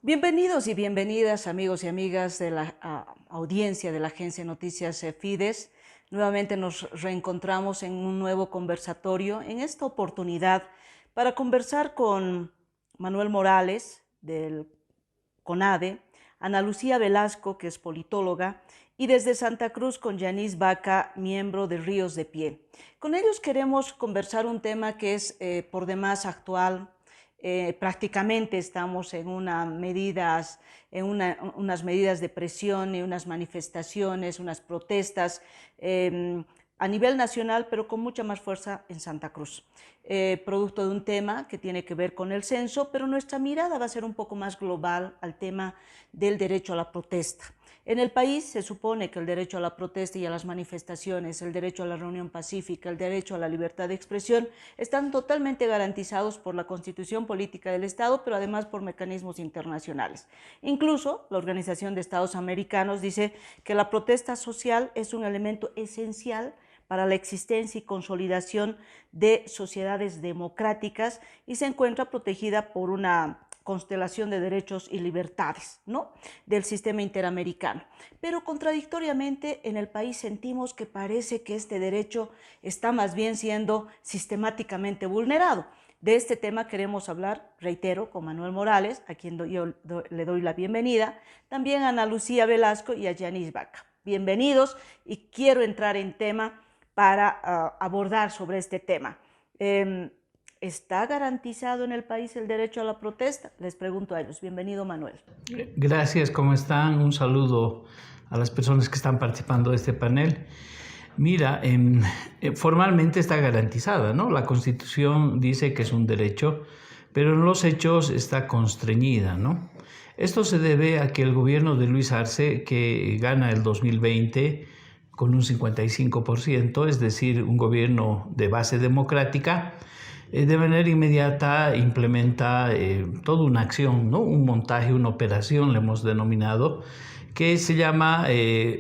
Bienvenidos y bienvenidas, amigos y amigas de la audiencia de la agencia de noticias Fides. Nuevamente nos reencontramos en un nuevo conversatorio, en esta oportunidad para conversar con Manuel Morales del CONADE, Ana Lucía Velasco, que es politóloga, y desde Santa Cruz con Yanis Vaca, miembro de Ríos de Pie. Con ellos queremos conversar un tema que es por demás actual. Prácticamente estamos en unas medidas de presión y unas manifestaciones, unas protestas a nivel nacional, pero con mucha más fuerza en Santa Cruz. Producto de un tema que tiene que ver con el censo, pero nuestra mirada va a ser un poco más global al tema del derecho a la protesta. En el país se supone que el derecho a la protesta y a las manifestaciones, el derecho a la reunión pacífica, el derecho a la libertad de expresión están totalmente garantizados por la Constitución Política del Estado, pero además por mecanismos internacionales. Incluso la Organización de Estados Americanos dice que la protesta social es un elemento esencial para la existencia y consolidación de sociedades democráticas y se encuentra protegida por una constelación de derechos y libertades, ¿no?, del sistema interamericano. Pero contradictoriamente en el país sentimos que parece que este derecho está más bien siendo sistemáticamente vulnerado. De este tema queremos hablar, reitero, con Manuel Morales, a quien yo le doy la bienvenida, también a Ana Lucía Velasco y a Yanis Vaca. Bienvenidos, y quiero entrar en tema para abordar sobre este tema. ¿Está garantizado en el país el derecho a la protesta? Les pregunto a ellos. Bienvenido, Manuel. Gracias, ¿cómo están? Un saludo a las personas que están participando de este panel. Mira, formalmente está garantizada, ¿no? La Constitución dice que es un derecho, pero en los hechos está constreñida, ¿no? Esto se debe a que el gobierno de Luis Arce, que gana el 2020 con un 55%, es decir, un gobierno de base democrática, de manera inmediata implementa toda una acción, ¿no? Un montaje, una operación, le hemos denominado, que se llama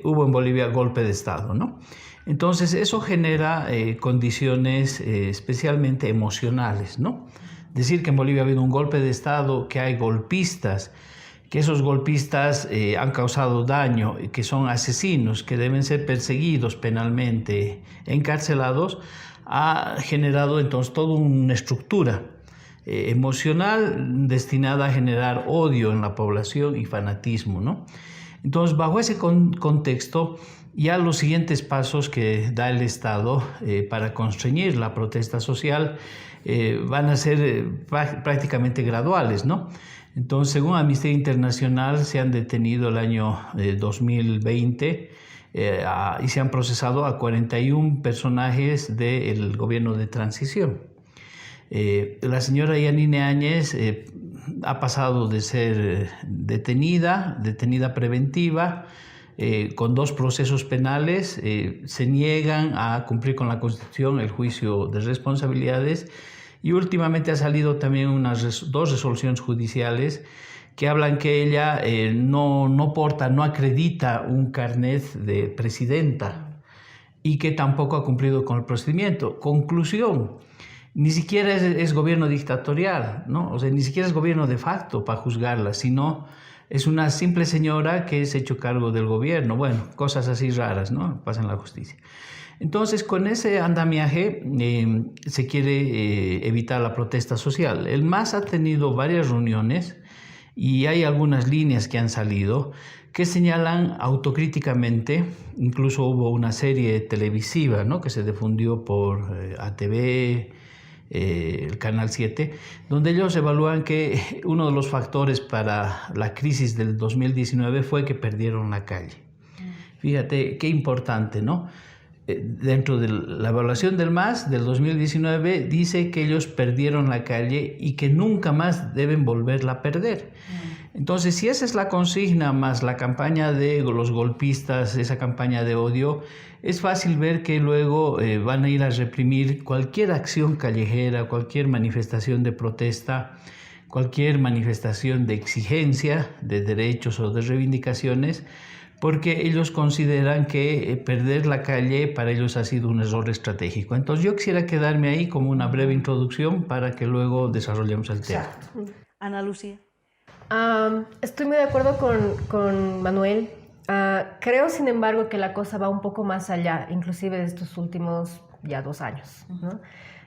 hubo en Bolivia golpe de Estado, ¿no? Entonces eso genera condiciones especialmente emocionales, ¿no? Decir que en Bolivia ha habido un golpe de Estado, que hay golpistas, que esos golpistas han causado daño, que son asesinos, que deben ser perseguidos penalmente, encarcelados, ha generado entonces toda una estructura emocional destinada a generar odio en la población y fanatismo, ¿no? Entonces, bajo ese contexto, ya los siguientes pasos que da el Estado para constreñir la protesta social van a ser prácticamente graduales, ¿no? Entonces, según Amnistía Internacional, se han detenido el año 2020 y se han procesado a 41 personajes del gobierno de transición. La señora Yanine Áñez ha pasado de ser detenida preventiva, con 2 procesos penales, se niegan a cumplir con la Constitución el juicio de responsabilidades, y últimamente ha salido también unas 2 resoluciones judiciales que hablan que ella no porta, no acredita un carnet de presidenta y que tampoco ha cumplido con el procedimiento. Conclusión, ni siquiera es gobierno dictatorial, ¿no? O sea, ni siquiera es gobierno de facto para juzgarla, sino es una simple señora que se ha hecho cargo del gobierno. Bueno, cosas así raras, ¿no? Pasa en la justicia. Entonces, con ese andamiaje se quiere evitar la protesta social. El MAS ha tenido varias reuniones y hay algunas líneas que han salido que señalan autocríticamente, incluso hubo una serie televisiva, ¿no?, que se difundió por ATV, el Canal 7, donde ellos evalúan que uno de los factores para la crisis del 2019 fue que perdieron la calle. Fíjate qué importante, ¿no? Dentro de la evaluación del MAS del 2019 dice que ellos perdieron la calle y que nunca más deben volverla a perder. Entonces, si esa es la consigna más la campaña de los golpistas, esa campaña de odio, es fácil ver que luego van a ir a reprimir cualquier acción callejera, cualquier manifestación de protesta, cualquier manifestación de exigencia de derechos o de reivindicaciones, porque ellos consideran que perder la calle para ellos ha sido un error estratégico. Entonces yo quisiera quedarme ahí como una breve introducción para que luego desarrollemos el tema. Ana Lucía. Estoy muy de acuerdo con Manuel. Creo, sin embargo, que la cosa va un poco más allá, inclusive de estos últimos ya 2 años, ¿no?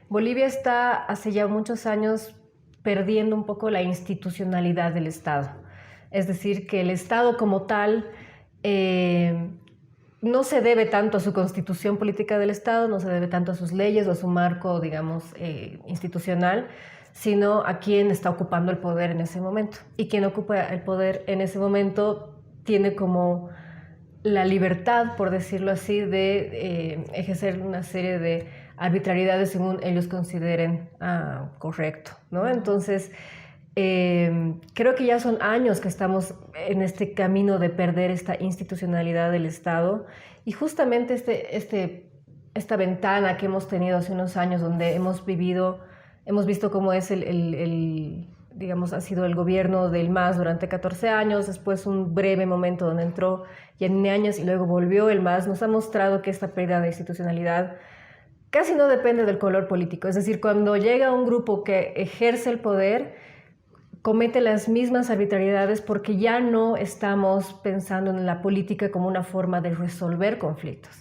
Bolivia está hace ya muchos años perdiendo un poco la institucionalidad del Estado. Es decir, que el Estado como tal no se debe tanto a su constitución política del Estado, no se debe tanto a sus leyes o a su marco, digamos, institucional, sino a quien está ocupando el poder en ese momento. Y quien ocupa el poder en ese momento tiene como la libertad, por decirlo así, de ejercer una serie de arbitrariedades según ellos consideren correcto, ¿no? Entonces, creo que ya son años que estamos en este camino de perder esta institucionalidad del Estado y justamente esta ventana que hemos tenido hace unos años donde hemos visto cómo es digamos, ha sido el gobierno del MAS durante 14 años, después un breve momento donde entró Yanine Áñez y luego volvió el MAS, nos ha mostrado que esta pérdida de institucionalidad casi no depende del color político. Es decir, cuando llega un grupo que ejerce el poder, comete las mismas arbitrariedades porque ya no estamos pensando en la política como una forma de resolver conflictos,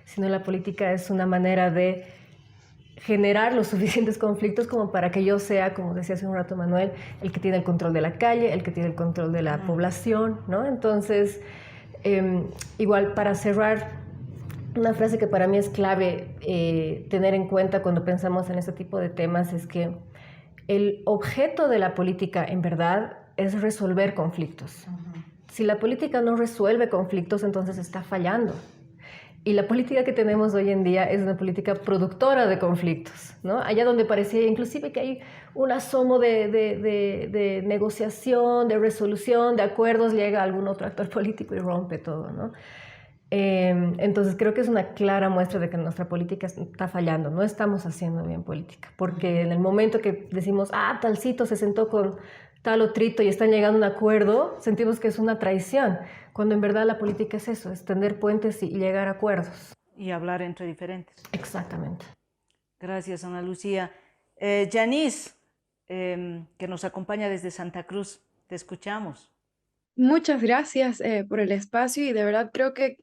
sino la política es una manera de generar los suficientes conflictos como para que yo sea, como decía hace un rato Manuel, el que tiene el control de la calle, el que tiene el control de la población, ¿no? Entonces, igual para cerrar, una frase que para mí es clave tener en cuenta cuando pensamos en este tipo de temas es que el objeto de la política en verdad es resolver conflictos. Si la política no resuelve conflictos, entonces está fallando. Y la política que tenemos hoy en día es una política productora de conflictos, ¿no? Allá donde parecía inclusive que hay un asomo de negociación, de resolución, de acuerdos, llega algún otro actor político y rompe todo, ¿no? Entonces creo que es una clara muestra de que nuestra política está fallando, no estamos haciendo bien política, porque en el momento que decimos, talcito se sentó con tal o trito y están llegando a un acuerdo, sentimos que es una traición, cuando en verdad la política es eso, es tender puentes y llegar a acuerdos. Y hablar entre diferentes. Exactamente. Gracias, Ana Lucía. Yanis, que nos acompaña desde Santa Cruz, te escuchamos. Muchas gracias por el espacio y de verdad creo que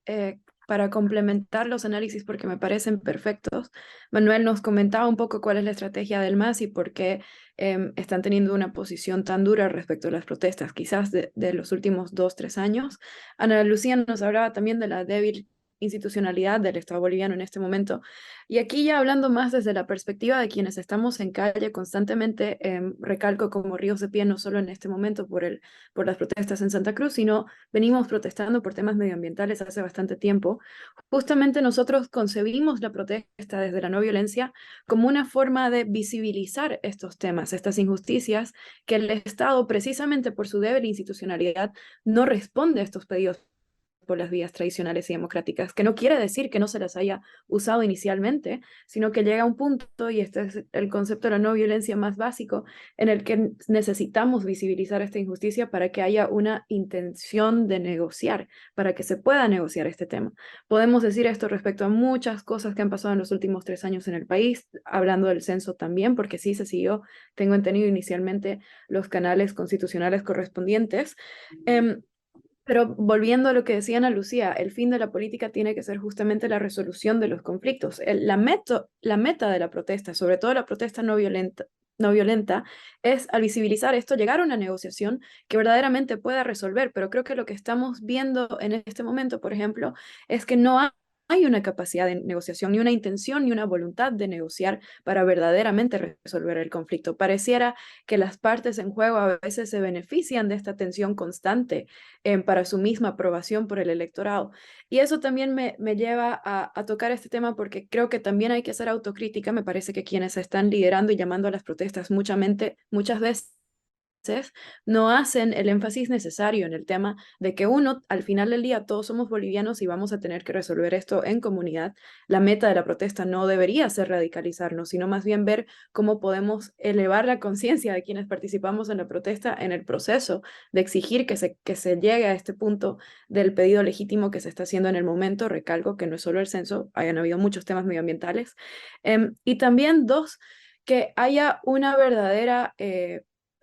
para complementar los análisis porque me parecen perfectos, Manuel nos comentaba un poco cuál es la estrategia del MAS y por qué están teniendo una posición tan dura respecto a las protestas, quizás de los últimos 2, 3 años. Ana Lucía nos hablaba también de la débil institucionalidad del Estado boliviano en este momento. Y aquí ya hablando más desde la perspectiva de quienes estamos en calle constantemente, recalco como Ríos de Pie, no solo en este momento por las protestas en Santa Cruz, sino venimos protestando por temas medioambientales hace bastante tiempo. Justamente nosotros concebimos la protesta desde la no violencia como una forma de visibilizar estos temas, estas injusticias que el Estado, precisamente por su débil institucionalidad, no responde a estos pedidos por las vías tradicionales y democráticas, que no quiere decir que no se las haya usado inicialmente, sino que llega a un punto, y este es el concepto de la no violencia más básico, en el que necesitamos visibilizar esta injusticia para que haya una intención de negociar, para que se pueda negociar este tema. Podemos decir esto respecto a muchas cosas que han pasado en los últimos 3 años en el país, hablando del censo también, porque sí se siguió, tengo entendido inicialmente los canales constitucionales correspondientes. Pero volviendo a lo que decía Ana Lucía, el fin de la política tiene que ser justamente la resolución de los conflictos. La meta de la protesta, sobre todo la protesta no violenta, es al visibilizar esto, llegar a una negociación que verdaderamente pueda resolver. Pero creo que lo que estamos viendo en este momento, por ejemplo, es que no hay una capacidad de negociación, ni una intención, ni una voluntad de negociar para verdaderamente resolver el conflicto. Pareciera que las partes en juego a veces se benefician de esta tensión constante para su misma aprobación por el electorado. Y eso también me lleva a tocar este tema porque creo que también hay que hacer autocrítica. Me parece que quienes están liderando y llamando a las protestas muchas veces no hacen el énfasis necesario en el tema de que uno, al final del día, todos somos bolivianos y vamos a tener que resolver esto en comunidad. La meta de la protesta no debería ser radicalizarnos, sino más bien ver cómo podemos elevar la conciencia de quienes participamos en la protesta en el proceso de exigir que se llegue a este punto del pedido legítimo que se está haciendo en el momento. Recalco que no es solo el censo, hayan habido muchos temas medioambientales. Y también, dos, que haya una verdadera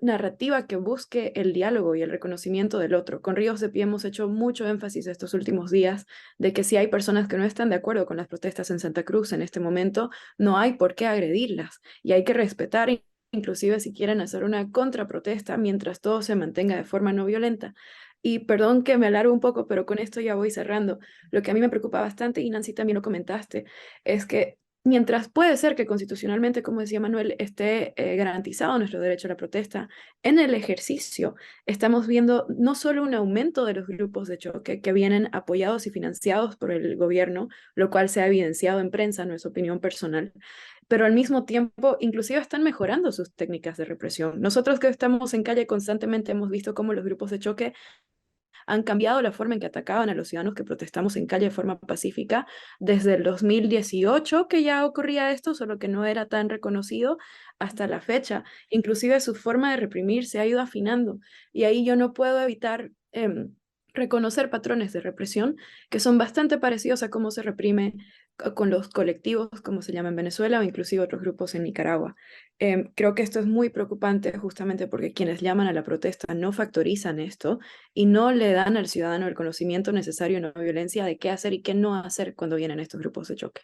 narrativa que busque el diálogo y el reconocimiento del otro. Con Ríos de Pie hemos hecho mucho énfasis estos últimos días de que si hay personas que no están de acuerdo con las protestas en Santa Cruz en este momento, no hay por qué agredirlas y hay que respetar, inclusive si quieren hacer una contraprotesta, mientras todo se mantenga de forma no violenta. Y perdón que me alargo un poco, pero con esto ya voy cerrando. Lo que a mí me preocupa bastante, y Nancy también lo comentaste, es que mientras puede ser que constitucionalmente, como decía Manuel, esté garantizado nuestro derecho a la protesta, en el ejercicio estamos viendo no solo un aumento de los grupos de choque que vienen apoyados y financiados por el gobierno, lo cual se ha evidenciado en prensa, no es opinión personal, pero al mismo tiempo inclusive están mejorando sus técnicas de represión. Nosotros que estamos en calle constantemente hemos visto cómo los grupos de choque han cambiado la forma en que atacaban a los ciudadanos que protestamos en calle de forma pacífica desde el 2018, que ya ocurría esto, solo que no era tan reconocido, hasta la fecha. Inclusive su forma de reprimir se ha ido afinando y ahí yo no puedo evitar reconocer patrones de represión que son bastante parecidos a cómo se reprime con los colectivos, como se llama en Venezuela, o inclusive otros grupos en Nicaragua. Creo que esto es muy preocupante justamente porque quienes llaman a la protesta no factorizan esto y no le dan al ciudadano el conocimiento necesario en no violencia de qué hacer y qué no hacer cuando vienen estos grupos de choque.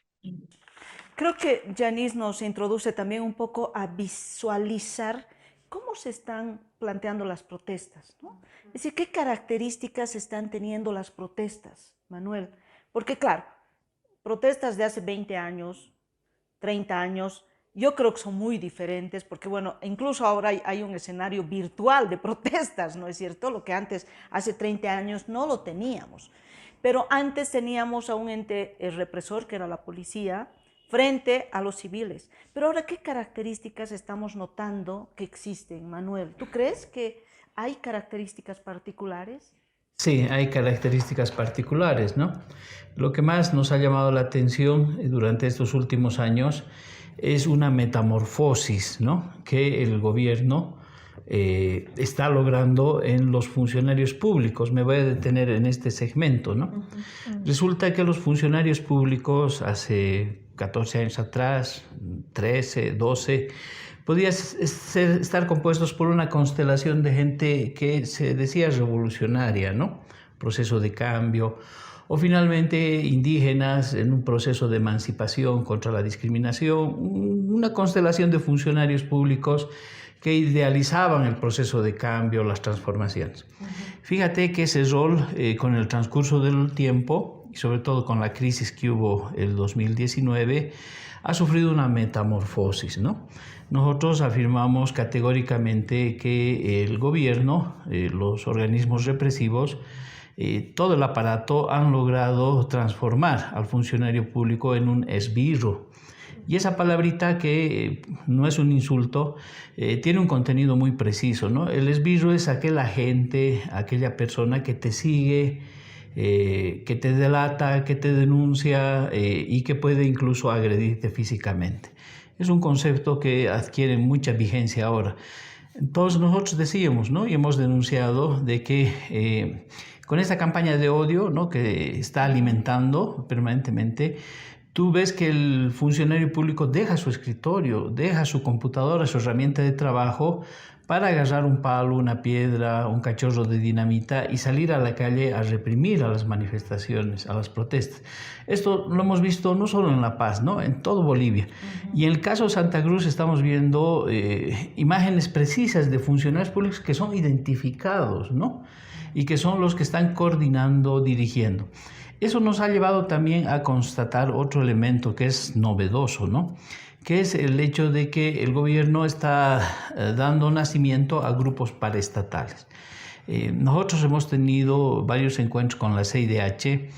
Creo que Yanis nos introduce también un poco a visualizar cómo se están planteando las protestas, ¿no? Es decir, qué características están teniendo las protestas, Manuel. Porque claro, protestas de hace 20 años, 30 años, yo creo que son muy diferentes, porque bueno, incluso ahora hay un escenario virtual de protestas, ¿no es cierto? Lo que antes, hace 30 años, no lo teníamos. Pero antes teníamos a un ente represor, que era la policía, frente a los civiles. Pero ahora, ¿qué características estamos notando que existen, Manuel? ¿Tú crees que hay características particulares? Sí, hay características particulares, ¿no? Lo que más nos ha llamado la atención durante estos últimos años es una metamorfosis, ¿no?, que el gobierno está logrando en los funcionarios públicos. Me voy a detener en este segmento, ¿no? Resulta que los funcionarios públicos hace 14 años atrás, 13, 12, podían estar compuestos por una constelación de gente que se decía revolucionaria, ¿no? Proceso de cambio, o finalmente indígenas en un proceso de emancipación contra la discriminación, una constelación de funcionarios públicos que idealizaban el proceso de cambio, las transformaciones. Fíjate que ese rol, con el transcurso del tiempo, y sobre todo con la crisis que hubo el 2019, ha sufrido una metamorfosis, ¿no? Nosotros afirmamos categóricamente que el gobierno, los organismos represivos, todo el aparato han logrado transformar al funcionario público en un esbirro. Y esa palabrita, que no es un insulto, tiene un contenido muy preciso, ¿no? El esbirro es aquel agente, aquella persona que te sigue, que te delata, que te denuncia y que puede incluso agredirte físicamente. Es un concepto que adquiere mucha vigencia ahora. Entonces nosotros decíamos, ¿no?, y hemos denunciado de que con esta campaña de odio, ¿no?, que está alimentando permanentemente, tú ves que el funcionario público deja su escritorio, deja su computadora, su herramienta de trabajo, para agarrar un palo, una piedra, un cachorro de dinamita y salir a la calle a reprimir a las manifestaciones, a las protestas. Esto lo hemos visto no solo en La Paz, ¿no?, en todo Bolivia. Y en el caso de Santa Cruz estamos viendo imágenes precisas de funcionarios públicos que son identificados, ¿no?, y que son los que están coordinando, dirigiendo. Eso nos ha llevado también a constatar otro elemento que es novedoso, ¿no?, que es el hecho de que el gobierno está dando nacimiento a grupos paraestatales. Nosotros hemos tenido varios encuentros con la CIDH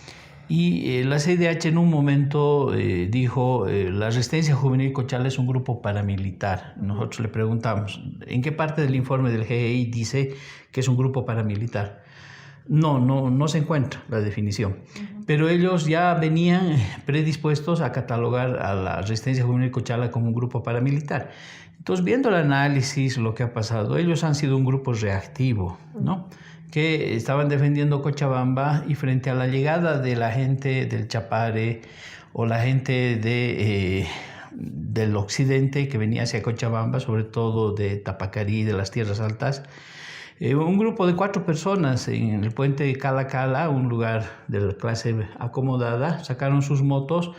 y la CIDH en un momento dijo la Resistencia Juvenil Cochala es un grupo paramilitar. Nosotros le preguntamos, ¿en qué parte del informe del GEI dice que es un grupo paramilitar? No se encuentra la definición, pero ellos ya venían predispuestos a catalogar a la Resistencia Juvenil Cochala como un grupo paramilitar. Entonces, viendo el análisis, lo que ha pasado, ellos han sido un grupo reactivo, ¿no?, que estaban defendiendo Cochabamba, y frente a la llegada de la gente del Chapare o la gente de del occidente que venía hacia Cochabamba, sobre todo de Tapacarí, de las tierras altas. Un grupo de 4 personas en el puente de Cala Cala, un lugar de la clase acomodada, sacaron sus motos,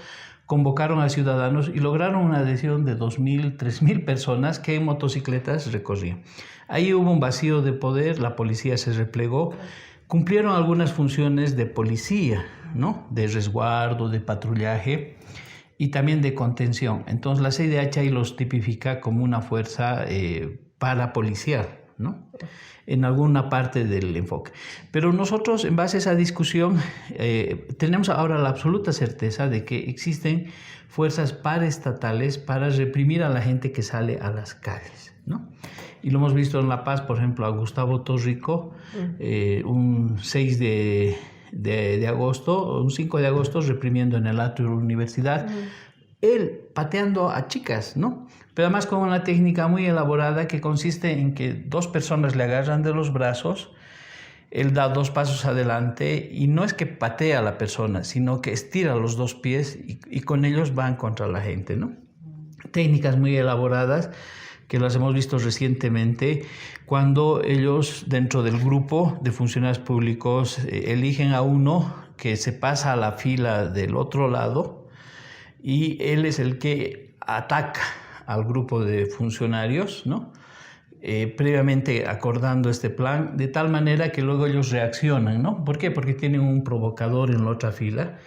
convocaron a ciudadanos y lograron una adhesión de 2.000, 3.000 personas que en motocicletas recorrían. Ahí hubo un vacío de poder, la policía se replegó, cumplieron algunas funciones de policía, ¿no? De resguardo, de patrullaje y también de contención. Entonces la CIDH ahí los tipifica como una fuerza parapolicial, ¿no? En alguna parte del enfoque. Pero nosotros, en base a esa discusión, tenemos ahora la absoluta certeza de que existen fuerzas paraestatales para reprimir a la gente que sale a las calles, ¿no? Y lo hemos visto en La Paz, por ejemplo, a Gustavo Torrico, un 6 de agosto, un 5 de agosto, reprimiendo en el atrio de la universidad, él pateando a chicas, ¿no? Pero además con una técnica muy elaborada que consiste en que 2 personas le agarran de los brazos, él da 2 pasos adelante y no es que patea a la persona, sino que estira los 2 pies y con ellos van contra la gente, ¿no? Técnicas muy elaboradas que las hemos visto recientemente cuando ellos dentro del grupo de funcionarios públicos eligen a uno que se pasa a la fila del otro lado y él es el que ataca al grupo de funcionarios, ¿no? Previamente acordando este plan, de tal manera que luego ellos reaccionan, ¿no? ¿Por qué? Porque tienen un provocador en la otra fila,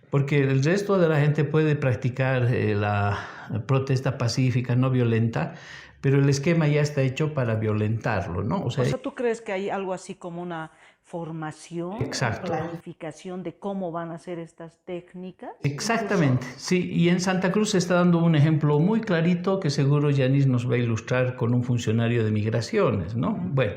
porque el resto de la gente puede practicar la protesta pacífica, no violenta, pero el esquema ya está hecho para violentarlo, ¿no? O sea, ¿tú crees que hay algo así como una formación, exacto, planificación de cómo van a ser estas técnicas? Exactamente, sí. Y en Santa Cruz se está dando un ejemplo muy clarito que seguro Yanis nos va a ilustrar con un funcionario de migraciones, ¿no? Bueno,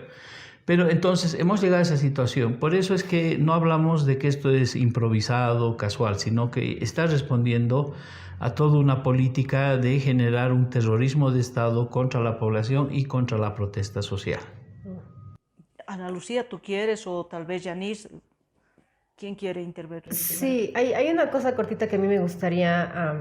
pero entonces hemos llegado a esa situación. Por eso es que no hablamos de que esto es improvisado, casual, sino que está respondiendo a toda una política de generar un terrorismo de Estado contra la población y contra la protesta social. Ana Lucía, ¿tú quieres o tal vez Yanis? ¿Quién quiere intervenir? Sí, hay una cosa cortita que a mí me gustaría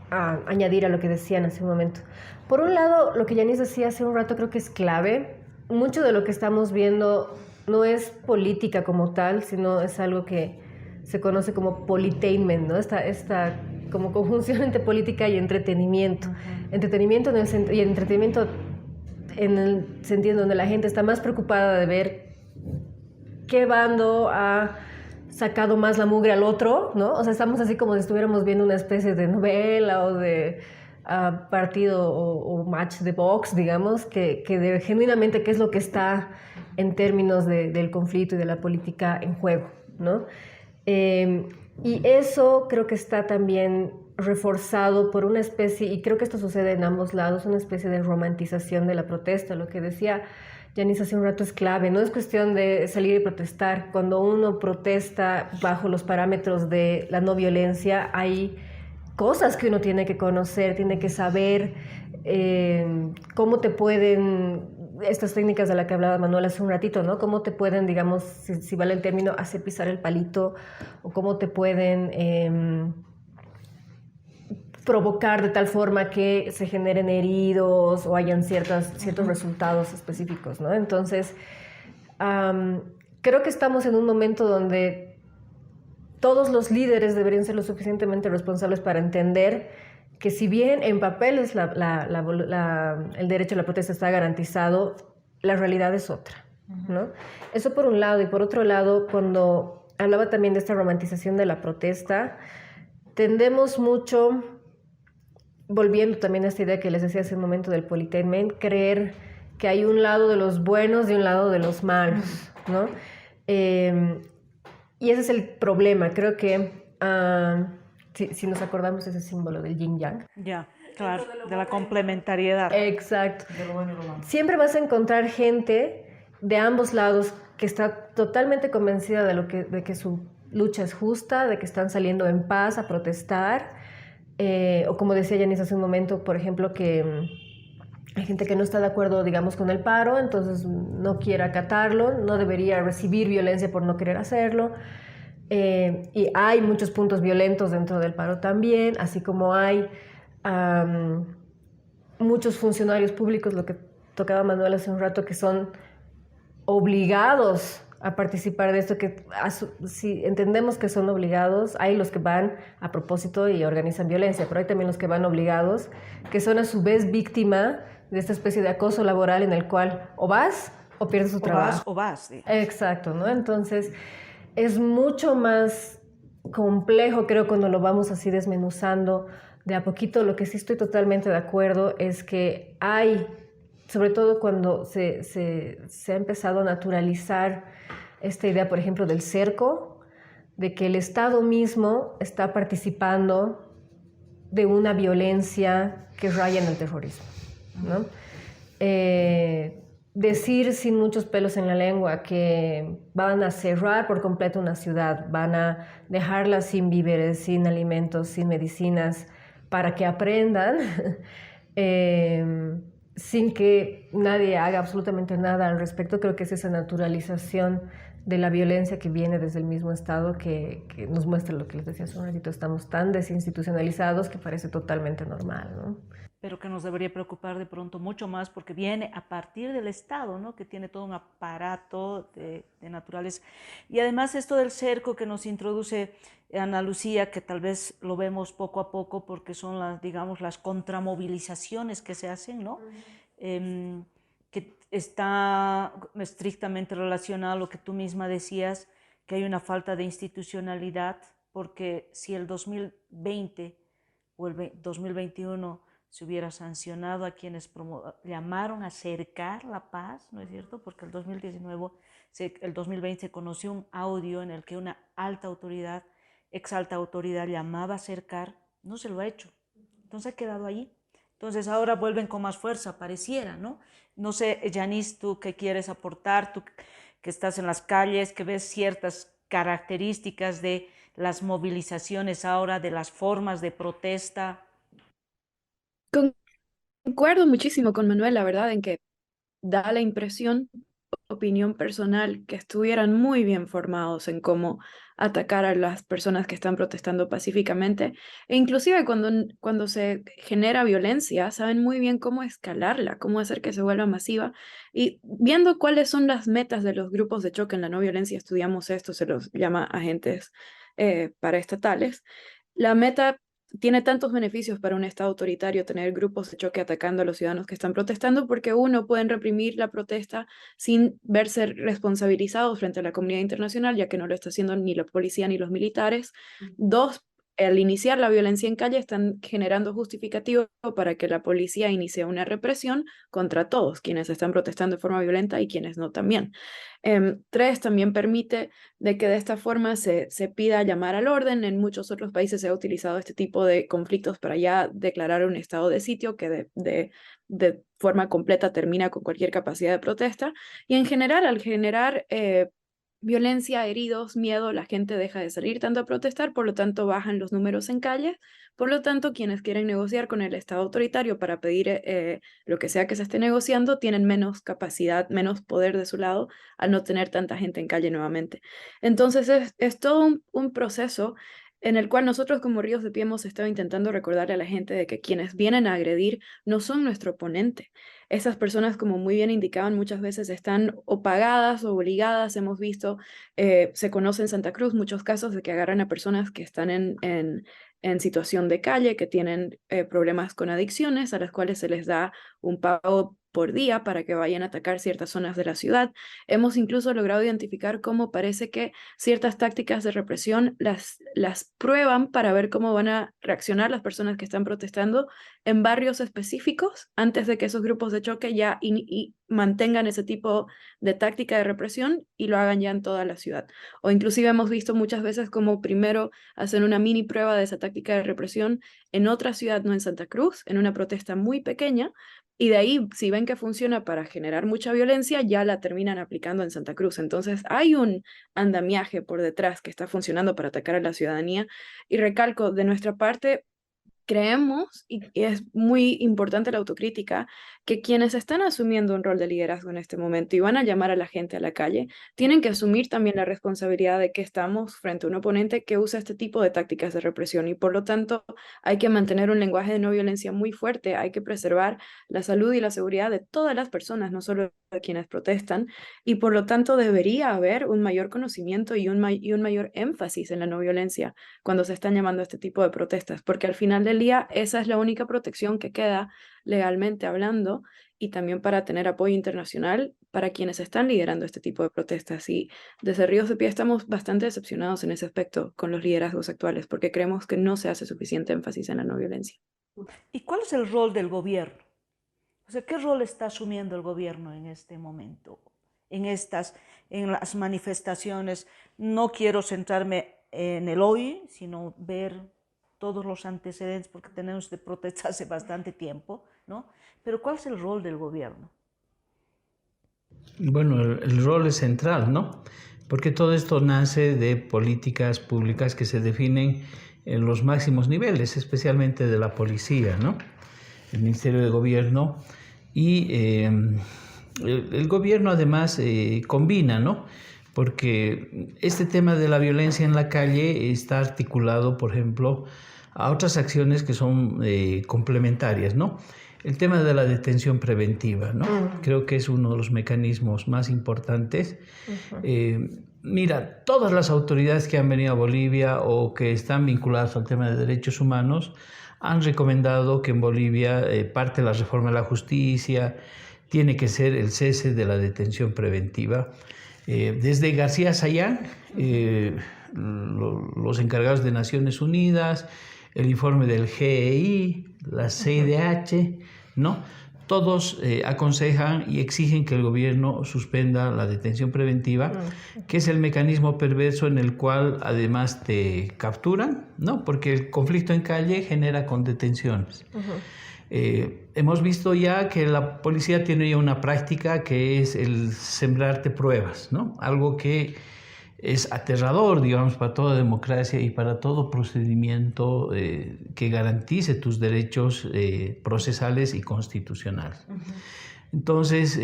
añadir a lo que decían hace un momento. Por un lado, lo que Yanis decía hace un rato creo que es clave. Mucho de lo que estamos viendo no es política como tal, sino es algo que se conoce como politainment, ¿no? Esta como conjunción entre política y entretenimiento. Entretenimiento y entretenimiento en el sentido donde la gente está más preocupada de ver qué bando ha sacado más la mugre al otro, ¿no? O sea, estamos así como si estuviéramos viendo una especie de novela o de partido o match de box, digamos, que de genuinamente qué es lo que está en términos del conflicto y de la política en juego, ¿no? Y eso creo que está también reforzado por una especie, y creo que esto sucede en ambos lados, una especie de romantización de la protesta. Lo que decía Yanis hace un rato es clave, no es cuestión de salir y protestar. Cuando uno protesta bajo los parámetros de la no violencia, hay cosas que uno tiene que conocer, tiene que saber cómo te pueden, estas técnicas de las que hablaba Manuel hace un ratito, ¿no? Cómo te pueden, digamos, si vale el término, hacer pisar el palito, o cómo te pueden provocar de tal forma que se generen heridos o hayan ciertos resultados específicos, ¿no? Entonces, creo que estamos en un momento donde todos los líderes deberían ser lo suficientemente responsables para entender que si bien en papel es el derecho a la protesta está garantizado, la realidad es otra, ¿no? Eso por un lado. Y por otro lado, cuando hablaba también de esta romantización de la protesta, tendemos mucho, volviendo también a esta idea que les decía hace un momento del politainment, creer que hay un lado de los buenos y un lado de los malos, ¿no? Y ese es el problema. Creo que si nos acordamos ese símbolo del yin yang. Ya, claro, de la complementariedad. Exacto. Siempre vas a encontrar gente de ambos lados que está totalmente convencida de que su lucha es justa, de que están saliendo en paz a protestar, o como decía Yanis hace un momento, por ejemplo, que hay gente que no está de acuerdo, digamos, con el paro, entonces no quiere acatarlo, no debería recibir violencia por no querer hacerlo. Y hay muchos puntos violentos dentro del paro también, así como hay muchos funcionarios públicos, lo que tocaba Manuel hace un rato, que son obligados a participar de esto, que si entendemos que son obligados, hay los que van a propósito y organizan violencia, pero hay también los que van obligados, que son a su vez víctima de esta especie de acoso laboral en el cual o vas o pierdes tu trabajo. O vas. Exacto, ¿no? Entonces, es mucho más complejo, creo, cuando lo vamos así desmenuzando de a poquito. Lo que sí estoy totalmente de acuerdo es que hay, sobre todo cuando se ha empezado a naturalizar esta idea, por ejemplo, del cerco, de que el Estado mismo está participando de una violencia que raya en el terrorismo, ¿no? Decir sin muchos pelos en la lengua que van a cerrar por completo una ciudad, van a dejarla sin víveres, sin alimentos, sin medicinas, para que aprendan, sin que nadie haga absolutamente nada al respecto. Creo que es esa naturalización de la violencia que viene desde el mismo Estado que nos muestra lo que les decía hace un ratito. Estamos tan desinstitucionalizados que parece totalmente normal, ¿no? Pero que nos debería preocupar de pronto mucho más porque viene a partir del Estado, ¿no? Que tiene todo un aparato de naturaleza. Y además esto del cerco que nos introduce Ana Lucía, que tal vez lo vemos poco a poco porque son las, digamos, las contramovilizaciones que se hacen, ¿no? Que está estrictamente relacionado a lo que tú misma decías, que hay una falta de institucionalidad, porque si el 2020 o el 2021 se hubiera sancionado a quienes llamaron a cercar la paz, ¿no es cierto? Porque el 2020 se conoció un audio en el que una alta autoridad, ex alta autoridad, llamaba a cercar, no se lo ha hecho. Entonces ha quedado ahí. Entonces ahora vuelven con más fuerza, pareciera, ¿no? No sé, Yanis, tú qué quieres aportar, tú que estás en las calles, que ves ciertas características de las movilizaciones ahora, de las formas de protesta. Concuerdo muchísimo con Manuel, la verdad, en que da la impresión, opinión personal, que estuvieran muy bien formados en cómo atacar a las personas que están protestando pacíficamente, e inclusive cuando se genera violencia, saben muy bien cómo escalarla, cómo hacer que se vuelva masiva, y viendo cuáles son las metas de los grupos de choque en la no violencia, estudiamos esto, se los llama agentes paraestatales. La meta tiene tantos beneficios para un Estado autoritario tener grupos de choque atacando a los ciudadanos que están protestando, porque uno, pueden reprimir la protesta sin verse responsabilizados frente a la comunidad internacional, ya que no lo está haciendo ni la policía ni los militares. Dos, al iniciar la violencia en calle, están generando justificativo para que la policía inicie una represión contra todos quienes están protestando de forma violenta y quienes no también. Tres, también permite de que de esta forma se pida llamar al orden. En muchos otros países se ha utilizado este tipo de conflictos para ya declarar un estado de sitio que de forma completa termina con cualquier capacidad de protesta. Y en general, al generar violencia, heridos, miedo, la gente deja de salir tanto a protestar, por lo tanto bajan los números en calles, por lo tanto quienes quieren negociar con el Estado autoritario para pedir lo que sea que se esté negociando, tienen menos capacidad, menos poder de su lado al no tener tanta gente en calle nuevamente. Entonces es todo un proceso en el cual nosotros como Ríos de Pie hemos estado intentando recordarle a la gente de que quienes vienen a agredir no son nuestro oponente. Esas personas, como muy bien indicaban, muchas veces están o pagadas o obligadas. Hemos visto, se conoce en Santa Cruz muchos casos de que agarran a personas que están en situación de calle, que tienen problemas con adicciones, a las cuales se les da un pago por día para que vayan a atacar ciertas zonas de la ciudad. Hemos incluso logrado identificar cómo parece que ciertas tácticas de represión las prueban para ver cómo van a reaccionar las personas que están protestando en barrios específicos antes de que esos grupos de choque ya y mantengan ese tipo de táctica de represión y lo hagan ya en toda la ciudad. O inclusive hemos visto muchas veces como primero hacen una mini prueba de esa táctica de represión en otra ciudad, no en Santa Cruz, en una protesta muy pequeña, y de ahí, si ven que funciona para generar mucha violencia, ya la terminan aplicando en Santa Cruz. Entonces hay un andamiaje por detrás que está funcionando para atacar a la ciudadanía. Y recalco, de nuestra parte, creemos, y es muy importante la autocrítica, que quienes están asumiendo un rol de liderazgo en este momento y van a llamar a la gente a la calle, tienen que asumir también la responsabilidad de que estamos frente a un oponente que usa este tipo de tácticas de represión y por lo tanto hay que mantener un lenguaje de no violencia muy fuerte, hay que preservar la salud y la seguridad de todas las personas, no solo de quienes protestan, y por lo tanto debería haber un mayor conocimiento y un mayor énfasis en la no violencia cuando se están llamando a este tipo de protestas, porque al final del día esa es la única protección que queda legalmente hablando y también para tener apoyo internacional para quienes están liderando este tipo de protestas. Y desde Ríos de Pie estamos bastante decepcionados en ese aspecto con los liderazgos actuales porque creemos que no se hace suficiente énfasis en la no violencia. ¿Y cuál es el rol del gobierno? O sea, ¿qué rol está asumiendo el gobierno en este momento? En las manifestaciones, no quiero centrarme en el hoy, sino ver todos los antecedentes, porque tenemos de protestas hace bastante tiempo, ¿no? Pero ¿cuál es el rol del gobierno? Bueno, el rol es central, ¿no? Porque todo esto nace de políticas públicas que se definen en los máximos niveles, especialmente de la policía, ¿no? El Ministerio de Gobierno y el gobierno además combina, ¿no? Porque este tema de la violencia en la calle está articulado, por ejemplo, a otras acciones que son complementarias, ¿no? El tema de la detención preventiva, ¿no? Creo que es uno de los mecanismos más importantes. Mira, todas las autoridades que han venido a Bolivia o que están vinculadas al tema de derechos humanos han recomendado que en Bolivia parte de la reforma de la justicia tiene que ser el cese de la detención preventiva. Desde García Sayán, los encargados de Naciones Unidas, el informe del GEI, la CIDH, ¿no? Todos aconsejan y exigen que el gobierno suspenda la detención preventiva, que es el mecanismo perverso en el cual además te capturan, ¿no? Porque el conflicto en calle genera con detenciones. Hemos visto ya que la policía tiene ya una práctica que es el sembrarte pruebas, ¿no? Algo que es aterrador, digamos, para toda democracia y para todo procedimiento que garantice tus derechos procesales y constitucionales. Entonces,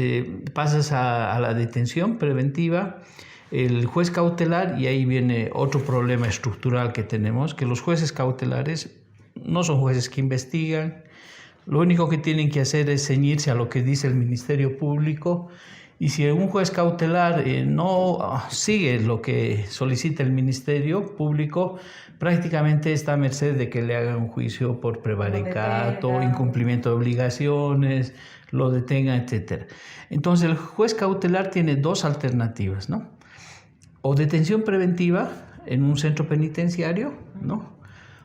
pasas a la detención preventiva, el juez cautelar, y ahí viene otro problema estructural que tenemos, que los jueces cautelares no son jueces que investigan, lo único que tienen que hacer es ceñirse a lo que dice el Ministerio Público. Y si un juez cautelar no sigue lo que solicita el Ministerio Público, prácticamente está a merced de que le hagan un juicio por prevaricato, incumplimiento de obligaciones, lo detengan, etc. Entonces el juez cautelar tiene dos alternativas, ¿no? O detención preventiva en un centro penitenciario, ¿no?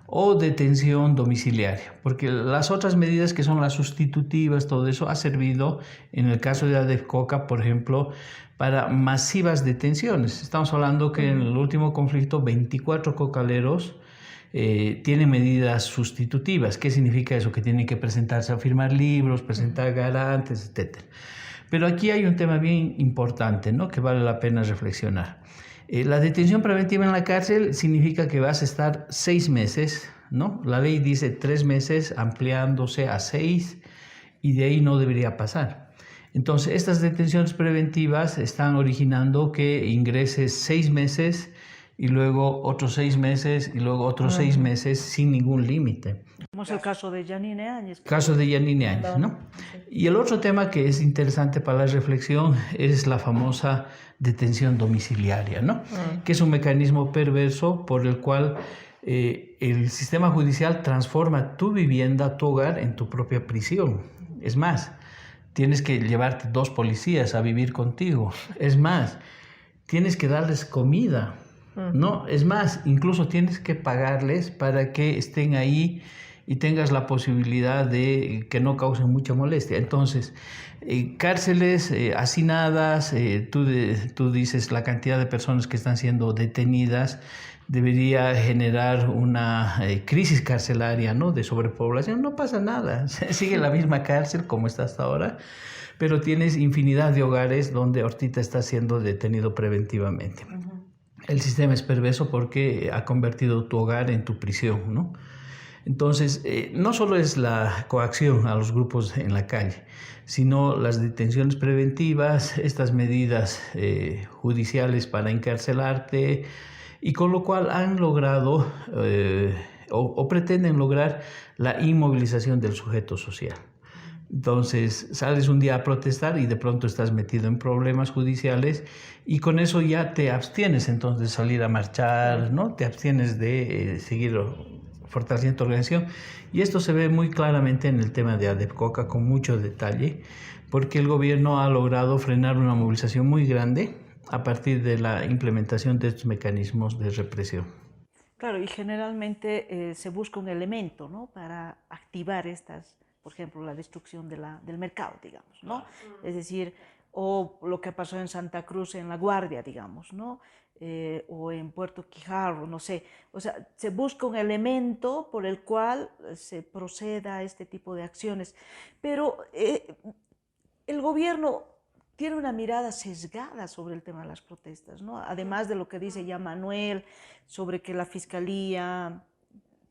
O detención domiciliaria, porque las otras medidas que son las sustitutivas, todo eso ha servido en el caso de Adefcoca, por ejemplo, para masivas detenciones. Estamos hablando que en el último conflicto 24 cocaleros tienen medidas sustitutivas. ¿Qué significa eso? Que tienen que presentarse a firmar libros, presentar garantes, etc. Pero aquí hay un tema bien importante, ¿no? Que vale la pena reflexionar. La detención preventiva en la cárcel significa que vas a estar 6 meses, ¿no? La ley dice 3 meses ampliándose a 6 y de ahí no debería pasar. Entonces, estas detenciones preventivas están originando que ingreses 6 meses y luego otros 6 meses y luego otros 6 meses sin ningún límite. Como es el caso de Yanine Áñez. Caso de Yanine Áñez, ¿no? Y el otro tema que es interesante para la reflexión es la famosa detención domiciliaria, ¿no? Que es un mecanismo perverso por el cual el sistema judicial transforma tu vivienda, tu hogar, en tu propia prisión. Es más, tienes que llevarte 2 policías a vivir contigo. Es más, tienes que darles comida, ¿no? Es más, incluso tienes que pagarles para que estén ahí y tengas la posibilidad de que no causen mucha molestia. Entonces, cárceles hacinadas, tú dices la cantidad de personas que están siendo detenidas debería generar una crisis carcelaria, ¿no? De sobrepoblación. No pasa nada, sigue la misma cárcel como está hasta ahora, pero tienes infinidad de hogares donde ahorita está siendo detenido preventivamente. El sistema es perverso porque ha convertido tu hogar en tu prisión, ¿no? Entonces, no solo es la coacción a los grupos en la calle, sino las detenciones preventivas, estas medidas judiciales para encarcelarte, y con lo cual han logrado o pretenden lograr la inmovilización del sujeto social. Entonces sales un día a protestar y de pronto estás metido en problemas judiciales y con eso ya te abstienes entonces de salir a marchar, ¿no? Te abstienes de seguir fortaleciendo tu organización. Y esto se ve muy claramente en el tema de ADEPCOCA con mucho detalle, porque el gobierno ha logrado frenar una movilización muy grande a partir de la implementación de estos mecanismos de represión. Claro, y generalmente se busca un elemento, ¿no?, para activar estas, por ejemplo, la destrucción del mercado, digamos, ¿no? Es decir, o lo que pasó en Santa Cruz, en La Guardia, digamos, ¿no? O en Puerto Quijarro, no sé. O sea, se busca un elemento por el cual se proceda a este tipo de acciones. Pero el gobierno tiene una mirada sesgada sobre el tema de las protestas, ¿no? Además de lo que dice ya Manuel, sobre que la Fiscalía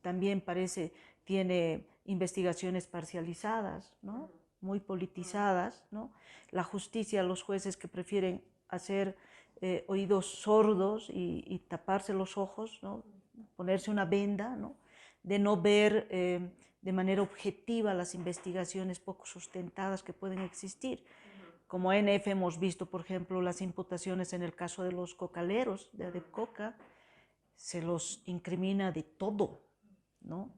también parece tiene investigaciones parcializadas, ¿no?, muy politizadas, ¿no? La justicia, los jueces que prefieren hacer oídos sordos y taparse los ojos, ¿no?, ponerse una venda, ¿no?, de no ver de manera objetiva las investigaciones poco sustentadas que pueden existir. Como ANF hemos visto, por ejemplo, las imputaciones en el caso de los cocaleros de ADEPCOCA, se los incrimina de todo, ¿no?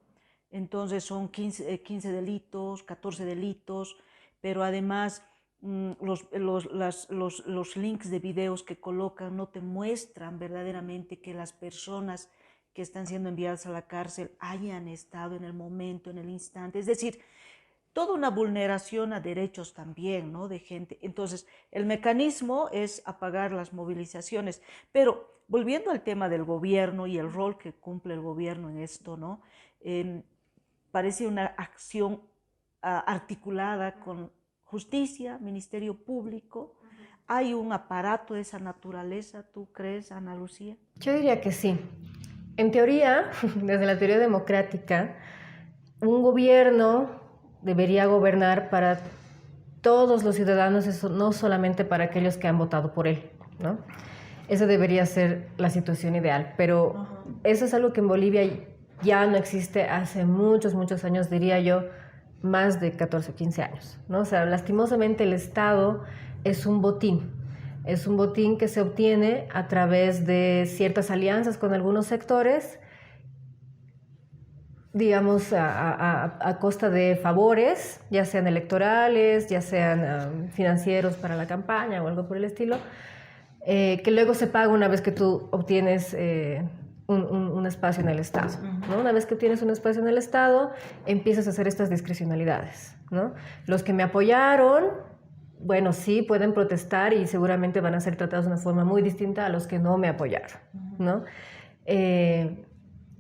Entonces son 15 delitos, 14 delitos, pero además los links de videos que colocan no te muestran verdaderamente que las personas que están siendo enviadas a la cárcel hayan estado en el momento, en el instante. Es decir, toda una vulneración a derechos también, ¿no?, de gente. Entonces, el mecanismo es apagar las movilizaciones. Pero volviendo al tema del gobierno y el rol que cumple el gobierno en esto, ¿no?, parece una acción articulada con justicia, Ministerio Público. ¿Hay un aparato de esa naturaleza, tú crees, Ana Lucía? Yo diría que sí. En teoría, desde la teoría democrática, un gobierno debería gobernar para todos los ciudadanos, no solamente para aquellos que han votado por él, ¿no? Esa debería ser la situación ideal, pero eso es algo que en Bolivia ya no existe hace muchos, muchos años, diría yo, más de 14 o 15 años, ¿no? O sea, lastimosamente el Estado es un botín que se obtiene a través de ciertas alianzas con algunos sectores, digamos, a costa de favores, ya sean electorales, ya sean financieros para la campaña o algo por el estilo, que luego se paga una vez que tú obtienes un espacio en el Estado, ¿no? Una vez que obtienes un espacio en el Estado, empiezas a hacer estas discrecionalidades, ¿no? Los que me apoyaron, bueno, sí, pueden protestar y seguramente van a ser tratados de una forma muy distinta a los que no me apoyaron, ¿no?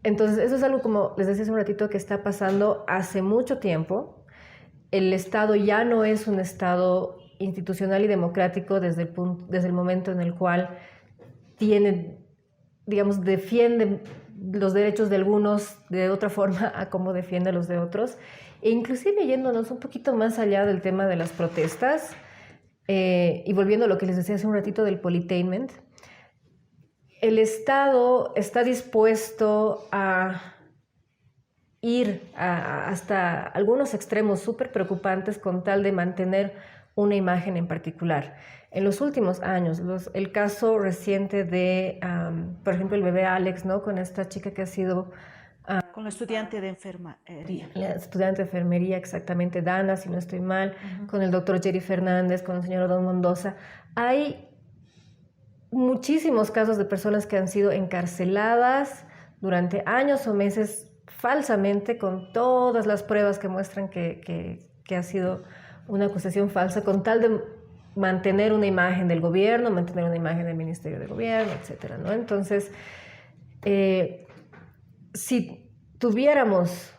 Entonces, eso es algo, como les decía hace un ratito, que está pasando hace mucho tiempo. El Estado ya no es un Estado institucional y democrático desde el momento en el cual tiene, digamos, defiende los derechos de algunos de otra forma a cómo defiende los de otros. E inclusive yéndonos un poquito más allá del tema de las protestas, y volviendo a lo que les decía hace un ratito del politainment, el Estado está dispuesto a ir hasta algunos extremos súper preocupantes con tal de mantener una imagen en particular. En los últimos años, el caso reciente de, por ejemplo, el bebé Alex, ¿no?, con esta chica que ha sido... con la estudiante de enfermería. La estudiante de enfermería, exactamente, Dana, si no estoy mal, con el doctor Jerry Fernández, con el señor Odón Mendoza. Hay muchísimos casos de personas que han sido encarceladas durante años o meses falsamente, con todas las pruebas que muestran que ha sido una acusación falsa, con tal de mantener una imagen del gobierno, mantener una imagen del Ministerio de Gobierno, etcétera, ¿no? Entonces, si tuviéramos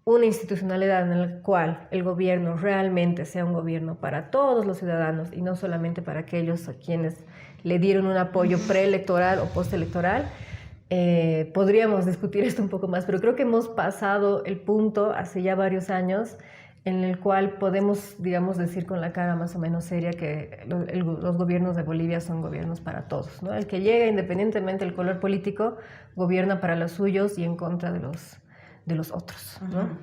una institucionalidad en la cual el gobierno realmente sea un gobierno para todos los ciudadanos y no solamente para aquellos a quienes le dieron un apoyo preelectoral o postelectoral, Podríamos discutir esto un poco más, pero creo que hemos pasado el punto hace ya varios años en el cual podemos, digamos, decir con la cara más o menos seria que los gobiernos de Bolivia son gobiernos para todos, ¿no? El que llega, independientemente del color político, gobierna para los suyos y en contra de los otros, ¿no?